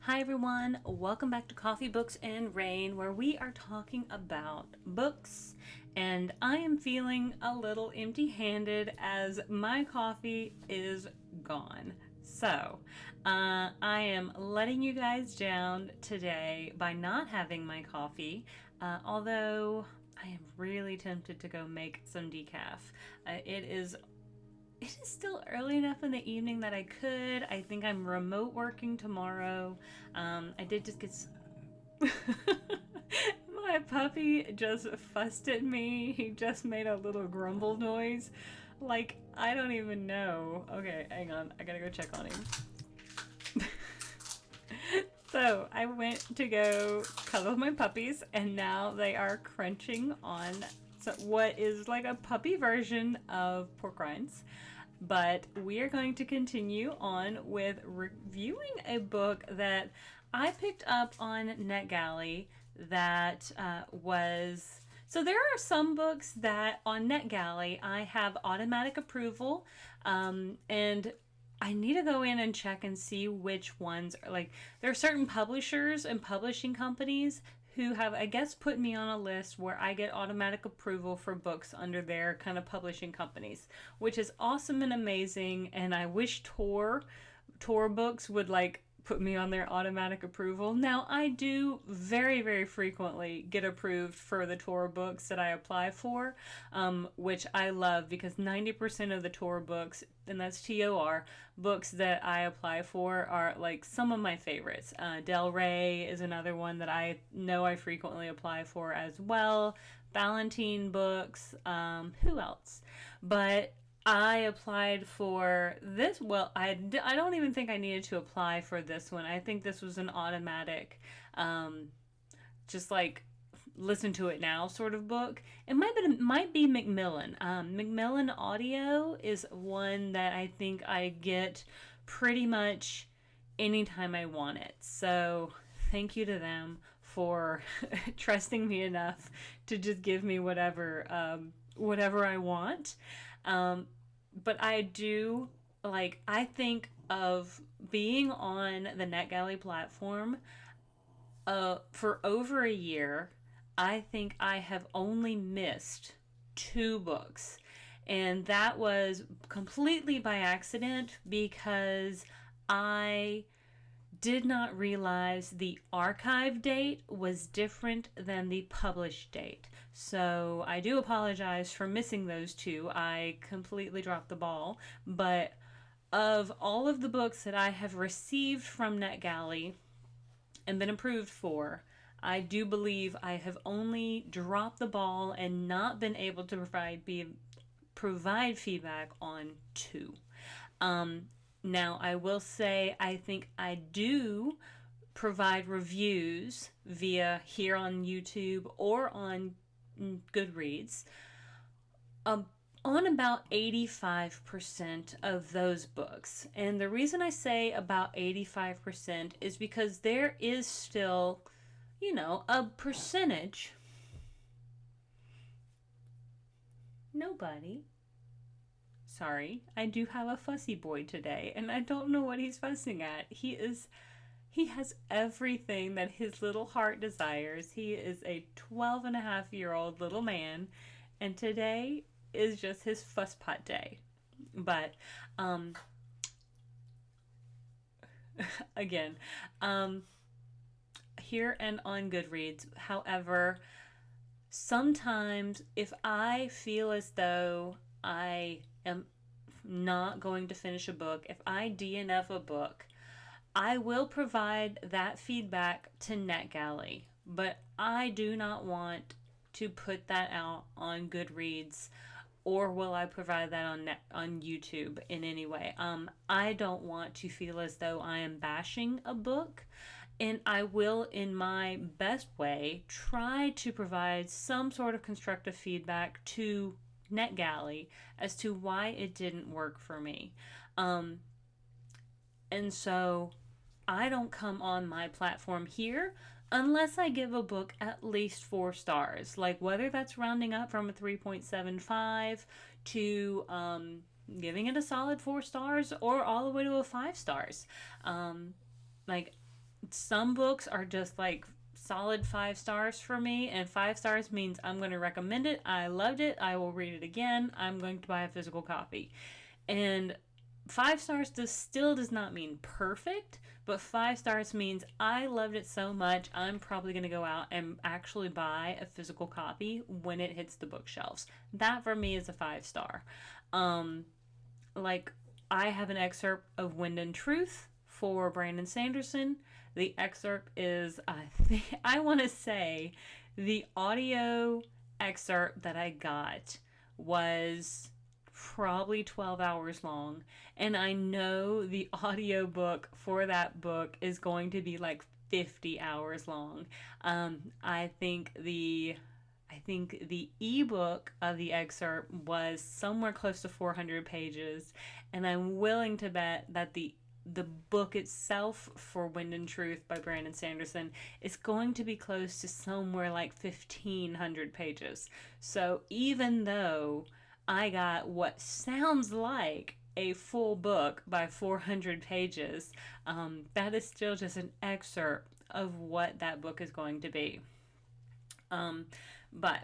Hi everyone, welcome back to Coffee, Books, and Rain, where we are talking about books. And I am feeling a little empty-handed as my coffee is gone. So, I am letting you guys down today by not having my coffee, although I am really tempted to go make some decaf. It is still early enough in the evening that I could. I think I'm remote working tomorrow. I did just get. My puppy just fussed at me. He just made a little grumble noise. Like, I don't even know. Okay, hang on. I gotta go check on him. So, I went to go cuddle my puppies, and now they are crunching on what is like a puppy version of pork rinds. But we are going to continue on with reviewing a book that I picked up on NetGalley that was. So there are some books that on NetGalley I have automatic approval, and I need to go in and check and see which ones are like. There are certain publishers and publishing companies who have, I guess, put me on a list where I get automatic approval for books under their kind of publishing companies, which is awesome and amazing. And I wish Tor books would like put me on their automatic approval. Now, I do very, very frequently get approved for the Tor books that I apply for, which I love because 90% of the Tor books, and that's Tor, books that I apply for are like some of my favorites. Del Rey is another one that I know I frequently apply for as well. Ballantine books, who else? But I applied for this. Well, I don't even think I needed to apply for this one. I think this was an automatic, just like listen to it now sort of book. It might be Macmillan. Macmillan Audio is one that I think I get pretty much anytime I want it. So thank you to them for trusting me enough to just give me whatever I want. But I do, like, I think of being on the NetGalley platform for over a year. I think I have only missed 2 books. And that was completely by accident because I did not realize the archive date was different than the published date. So I do apologize for missing those 2. I completely dropped the ball. But of all of the books that I have received from NetGalley and been approved for, I do believe I have only dropped the ball and not been able to provide feedback on 2. Now, I will say I think I do provide reviews via here on YouTube or on Goodreads on about 85% of those books. And the reason I say about 85% is because there is still, a percentage. Nobody. Sorry, I do have a fussy boy today, and I don't know what he's fussing at. He has everything that his little heart desires. He is a 12-and-a-half-year-old little man, and today is just his fuss pot day. But, again, here and on Goodreads, however, sometimes if I feel as though I am not going to finish a book, if I DNF a book, I will provide that feedback to NetGalley, but I do not want to put that out on Goodreads, or will I provide that on YouTube in any way. I don't want to feel as though I am bashing a book, and I will, in my best way, try to provide some sort of constructive feedback to NetGalley as to why it didn't work for me. And so I don't come on my platform here unless I give a book at least 4 stars. Like whether that's rounding up from a 3.75 to giving it a solid 4 stars or all the way to a 5 stars. Like some books are just like solid 5 stars for me, and 5 stars means I'm going to recommend it. I loved it. I will read it again. I'm going to buy a physical copy. And 5 stars still does not mean perfect, but 5 stars means I loved it so much I'm probably going to go out and actually buy a physical copy when it hits the bookshelves. That for me is a 5 star. Like, I have an excerpt of Wind and Truth for Brandon Sanderson. The excerpt is, I want to say, the audio excerpt that I got was probably 12 hours long, and I know the audio book for that book is going to be like 50 hours long. I think the ebook of the excerpt was somewhere close to 400 pages, and I'm willing to bet that the book itself for Wind and Truth by Brandon Sanderson is going to be close to somewhere like 1,500 pages. So even though I got what sounds like a full book by 400 pages, that is still just an excerpt of what that book is going to be. But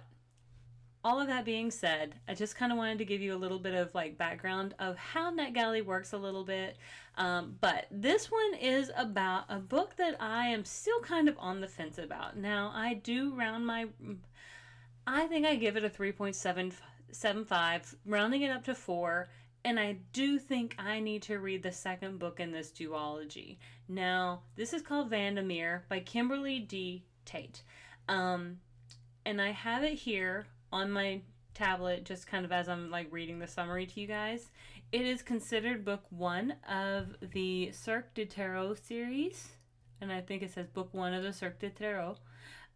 all of that being said, I just kind of wanted to give you a little bit of like background of how NetGalley works a little bit. But this one is about a book that I am still kind of on the fence about. Now, I think I give it a 3.75, rounding it up to 4. And I do think I need to read the second book in this duology. Now, this is called Vandemere by Kimberley D. Tait. And I have it here on my tablet just kind of as I'm like reading the summary to you guys. It is considered book 1 of the Cercle de Tarot series. And I think it says book 1 of the Cercle de Tarot.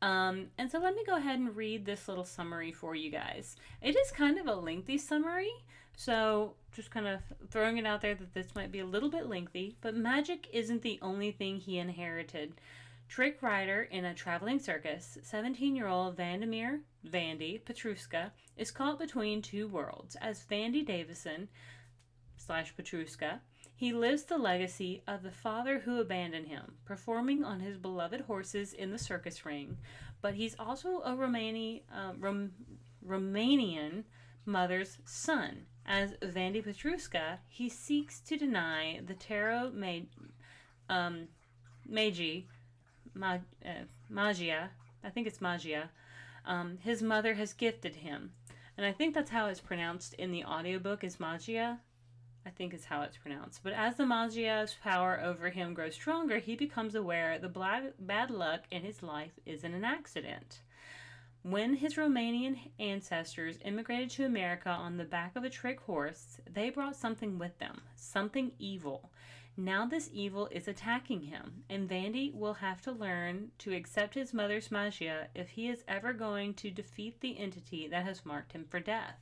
And so let me go ahead and read this little summary for you guys. It is kind of a lengthy summary, so just kind of throwing it out there that this might be a little bit lengthy, but magic isn't the only thing he inherited. Trick rider in a traveling circus, 17-year-old Vandemere, Vandy Petruska, is caught between two worlds. As Vandy Davison / Petruska, he lives the legacy of the father who abandoned him, performing on his beloved horses in the circus ring. But he's also a Romanian mother's son. As Vandy Petruska, he seeks to deny the tarot magia, I think it's magia, his mother has gifted him. And I think that's how it's pronounced in the audiobook, is magia. I think is how it's pronounced. But as the magia's power over him grows stronger, he becomes aware the bad luck in his life isn't an accident. When his Romanian ancestors immigrated to America on the back of a trick horse, they brought something with them, something evil. Now this evil is attacking him, and Vandy will have to learn to accept his mother's magia if he is ever going to defeat the entity that has marked him for death.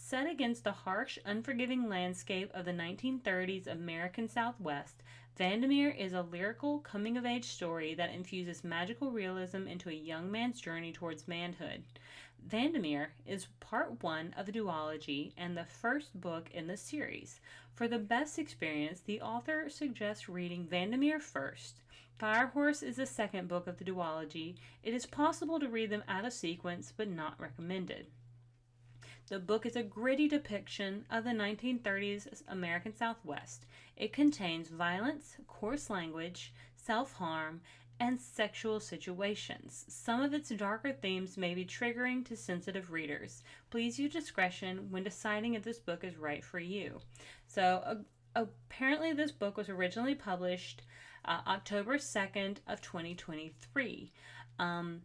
Set against the harsh, unforgiving landscape of the 1930s American Southwest, Vandemere is a lyrical, coming-of-age story that infuses magical realism into a young man's journey towards manhood. Vandemere is part 1 of the duology and the first book in the series. For the best experience, the author suggests reading Vandemere first. Firehorse is the second book of the duology. It is possible to read them out of sequence, but not recommended. The book is a gritty depiction of the 1930s American Southwest. It contains violence, coarse language, self-harm, and sexual situations. Some of its darker themes may be triggering to sensitive readers. Please use discretion when deciding if this book is right for you. So apparently this book was originally published October 2nd of 2023. And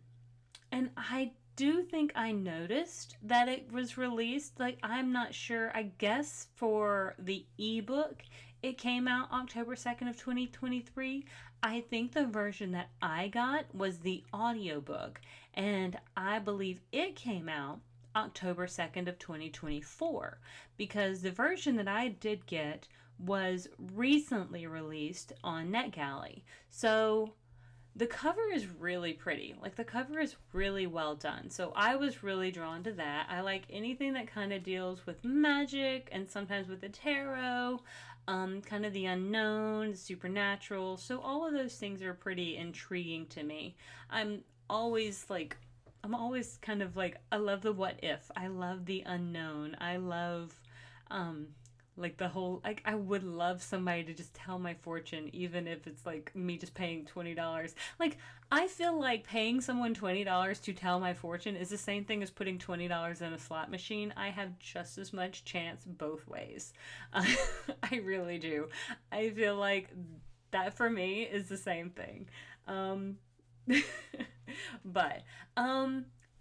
I do think I noticed that it was released, like, I'm not sure, I guess for the ebook it came out October 2nd of 2023. I think the version that I got was the audiobook, and I believe it came out October 2nd of 2024, because the version that I did get was recently released on NetGalley. So the cover is really pretty. Like, the cover is really well done. So I was really drawn to that. I like anything that kind of deals with magic and sometimes with the tarot. kind of the unknown, the supernatural. So all of those things are pretty intriguing to me. I'm always like, I'm always kind of like, I love the what if. I love the unknown. I love, um, like the whole, like, I would love somebody to just tell my fortune, even if it's like me just paying $20. Like, I feel like paying someone $20 to tell my fortune is the same thing as putting $20 in a slot machine. I have just as much chance both ways. I really do. I feel like that for me is the same thing. Um, but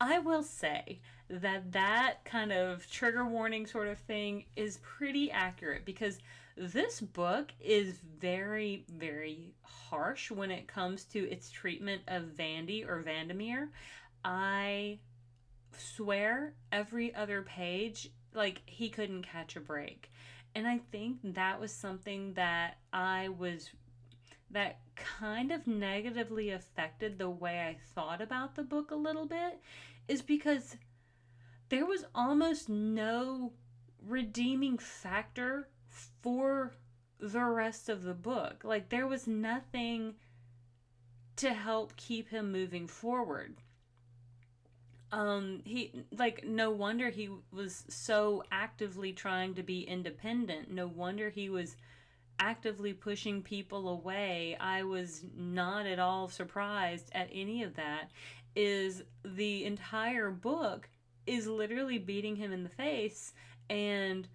I will say that that kind of trigger warning sort of thing is pretty accurate because this book is very, very harsh when it comes to its treatment of Vandy or Vandemere. I swear every other page, like, he couldn't catch a break. And I think that was something that that kind of negatively affected the way I thought about the book a little bit, is because there was almost no redeeming factor for the rest of the book. Like, there was nothing to help keep him moving forward. He, like, no wonder he was so actively trying to be independent. No wonder he was actively pushing people away. I was not at all surprised at any of that. Is the entire book is literally beating him in the face, and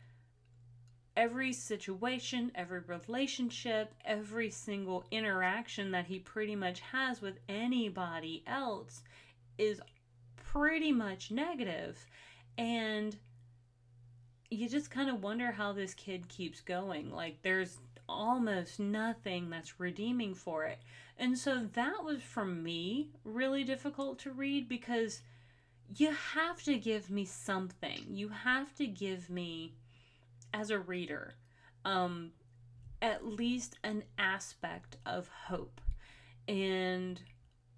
every situation, every relationship, every single interaction that he pretty much has with anybody else is pretty much negative. And you just kind of wonder how this kid keeps going. Like, there's almost nothing that's redeeming for it. And so that was, for me, really difficult to read because you have to give me something. You have to give me, as a reader, at least an aspect of hope. And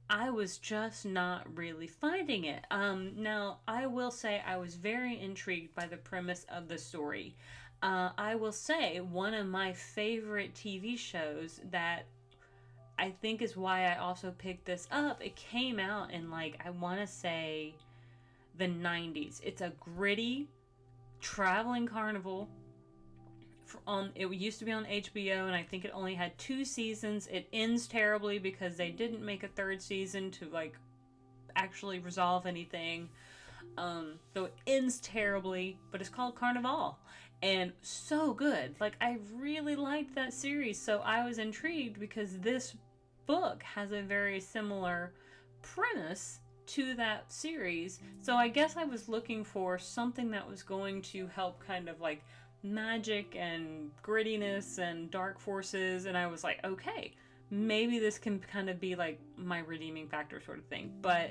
I was just not really finding it. Now, I will say I was very intrigued by the premise of the story. I will say one of my favorite TV shows that I think is why I also picked this up. It came out in, like, I want to say the 90s. It's a gritty traveling carnival. It used to be on HBO, and I think it only had 2 seasons. It ends terribly because they didn't make a 3rd season to, like, actually resolve anything. So it ends terribly, but it's called Carnival, and so good. Like, I really liked that series, so I was intrigued because this book has a very similar premise to that series. So I guess I was looking for something that was going to help kind of like magic and grittiness and dark forces, and I was like, okay, maybe this can kind of be like my redeeming factor sort of thing. But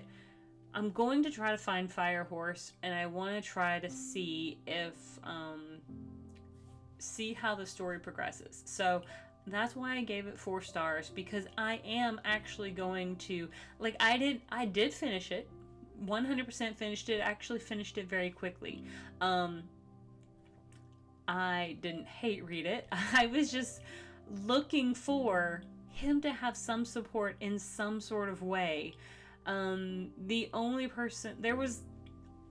I'm going to try to find Fire Horse, and I want to try to see if see how the story progresses. So that's why I gave it 4 stars, because I am actually going to, like, I did finish it, 100% finished it, actually finished it very quickly. I didn't hate read it. I was just looking for him to have some support in some sort of way. The only person, there was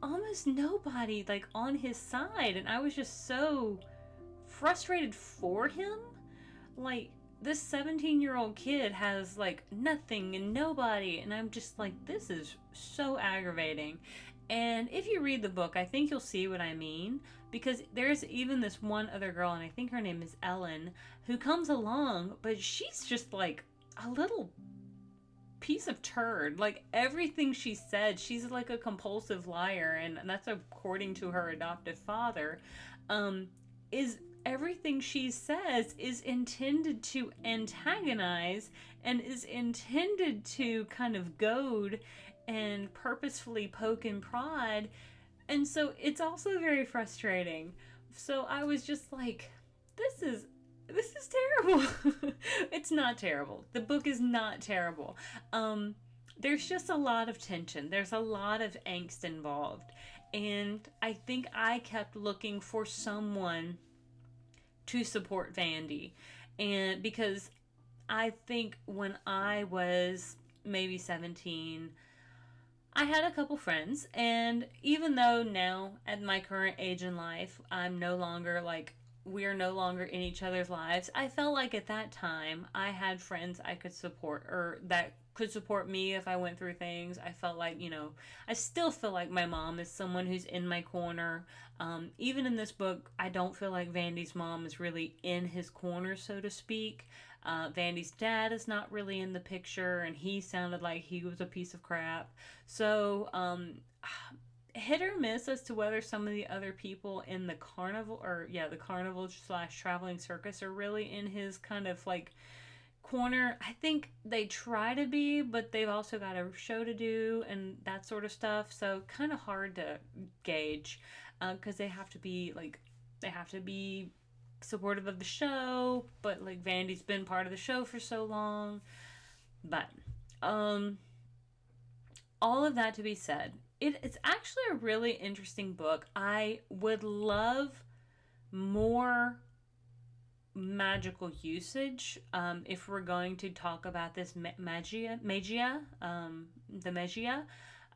almost nobody like on his side, and I was just so frustrated for him. Like, this 17-year-old kid has like nothing and nobody, and I'm just like, this is so aggravating. And if you read the book, I think you'll see what I mean, because there's even this one other girl, and I think her name is Ellen, who comes along, but she's just like a little piece of turd. Like, everything she said, she's like a compulsive liar, and that's according to her adoptive father. Is everything she says is intended to antagonize and is intended to kind of goad and purposefully poke and prod. And so it's also very frustrating. So I was just like, this is terrible. It's not terrible. The book is not terrible. There's just a lot of tension. There's a lot of angst involved. And I think I kept looking for someone to support Vandy. And because I think when I was maybe 17, I had a couple friends, and even though now at my current age in life, we're no longer in each other's lives, I felt like at that time I had friends I could support, or that could support me if I went through things. I felt like, I still feel like my mom is someone who's in my corner. Even in this book, I don't feel like Vandy's mom is really in his corner, so to speak. Vandy's dad is not really in the picture, and he sounded like he was a piece of crap. So, hit or miss as to whether some of the other people in the carnival, the carnival slash traveling circus are really in his kind of like corner. I think they try to be, but they've also got a show to do and that sort of stuff. So kind of hard to gauge, because they have to be supportive of the show, but like Vandy's been part of the show for so long. But all of that to be said, it's actually a really interesting book. I would love more magical usage, if we're going to talk about this magia, the magia.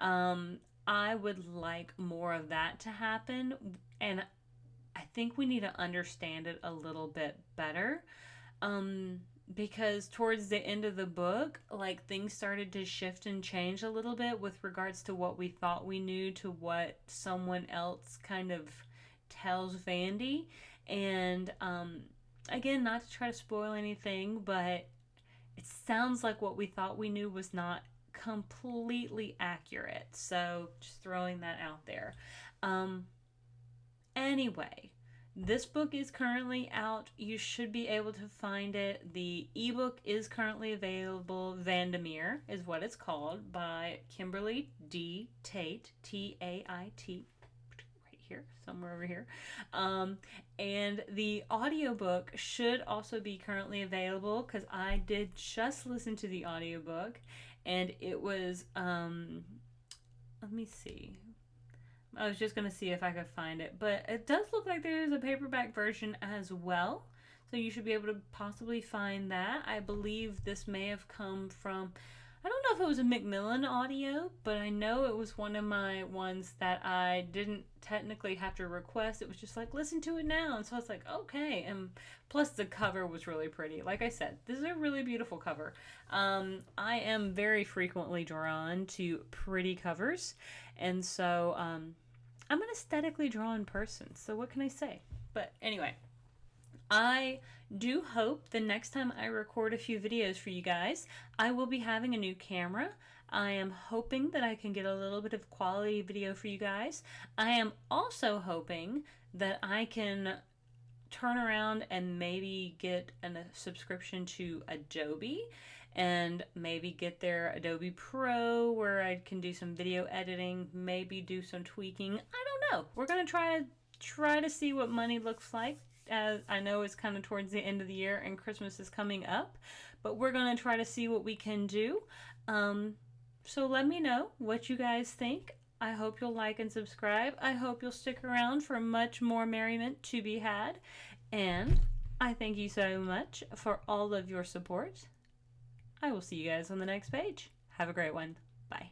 I would like more of that to happen, and I think we need to understand it a little bit better, because towards the end of the book, like, things started to shift and change a little bit with regards to what we thought we knew to what someone else kind of tells Vandy. And again, not to try to spoil anything, but it sounds like what we thought we knew was not completely accurate. So just throwing that out there. Anyway, this book is currently out. You should be able to find it. The ebook is currently available. Vandemere is what it's called, by Kimberley D. Tait, T-A-I-T, right here, somewhere over here. And the audiobook should also be currently available, because I did just listen to the audiobook, and it was, let me see. I was just going to see if I could find it, but it does look like there's a paperback version as well, so you should be able to possibly find that. I believe this may have come from, I don't know if it was a Macmillan audio, but I know it was one of my ones that I didn't technically have to request. It was just like, listen to it now, and so I was like, okay. And plus the cover was really pretty. Like I said, this is a really beautiful cover. I am very frequently drawn to pretty covers, and so I'm an aesthetically drawn person, so what can I say? But anyway, I do hope the next time I record a few videos for you guys, I will be having a new camera. I am hoping that I can get a little bit of quality video for you guys. I am also hoping that I can turn around and maybe get a subscription to Adobe, and maybe get their Adobe Pro where I can do some video editing, maybe do some tweaking. I don't know. We're going to try to see what money looks like. As I know it's kind of towards the end of the year and Christmas is coming up, but we're going to try to see what we can do. So let me know what you guys think. I hope you'll like and subscribe. I hope you'll stick around for much more merriment to be had. And I thank you so much for all of your support. I will see you guys on the next page. Have a great one. Bye.